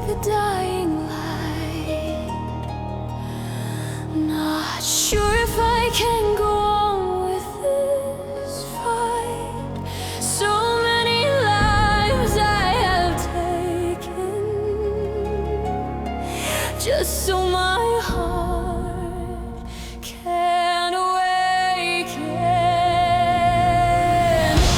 like a dying light. Not sure if I can go on with this fight. So many lives I have taken, just so my heart can awaken.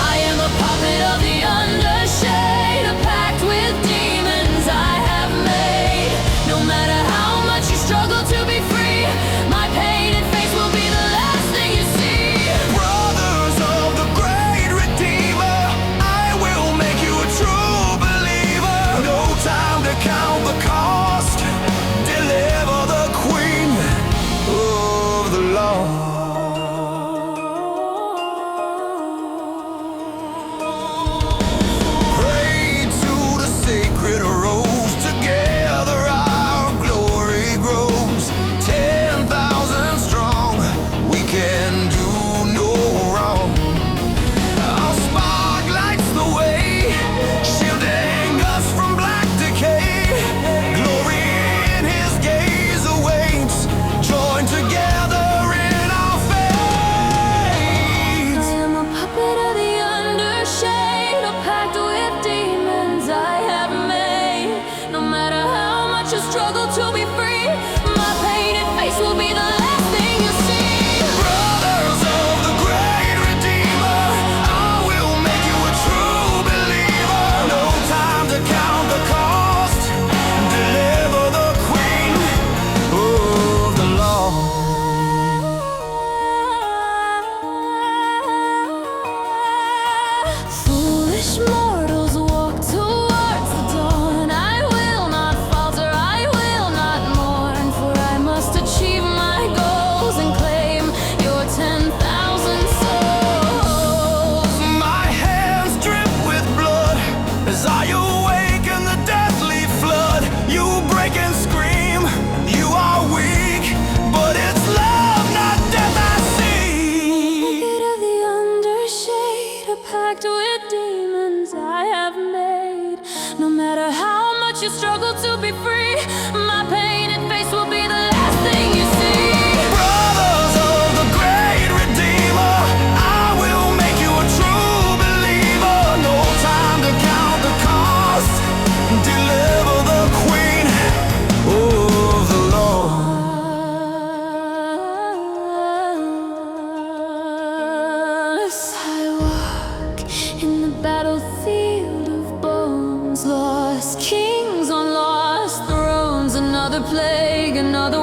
I am a puppet of the undershade, a pact with demons I have made. No matter how much you struggle to be free, my painted face will be the last thing you see. Brothers of the great Redeemer, I will make you a true believer. No time to count the cost. Deliver the Queen of the Law. Pray to the sacred rose. Together our glory grows. 10,000 strong, we can do no wrong. Our spark lights the way, shielding us from black decay. Glory in His gaze awaits, joined together in our faith. I am a puppet of the undershade, a pact with demons I have made. No matter how much you struggle to be free, my painted face will be the last thing you see. Brothers of the great Redeemer, I will make you a true believer. No time to count the cost. Deliver the Queen of the Law. Foolish mortals walk towards the dawn. I will not falter, I will not mourn, for I must achieve my goals and claim your 10,000 souls. My hands drip with blood as I awaken the deathly flood. You break and scream, you are weak, but it's love, not death I see. Puppet of the undershade, a pact with demons I have made. No matter how much you struggle to be free, my painted face will be the last thing you see. Brothers of the great Redeemer, I will make you a true believer. No time to count the cost. Deliver the Queen of the Law. I walk in the battlefield of bones, lost kings on lost thrones. Another plague, another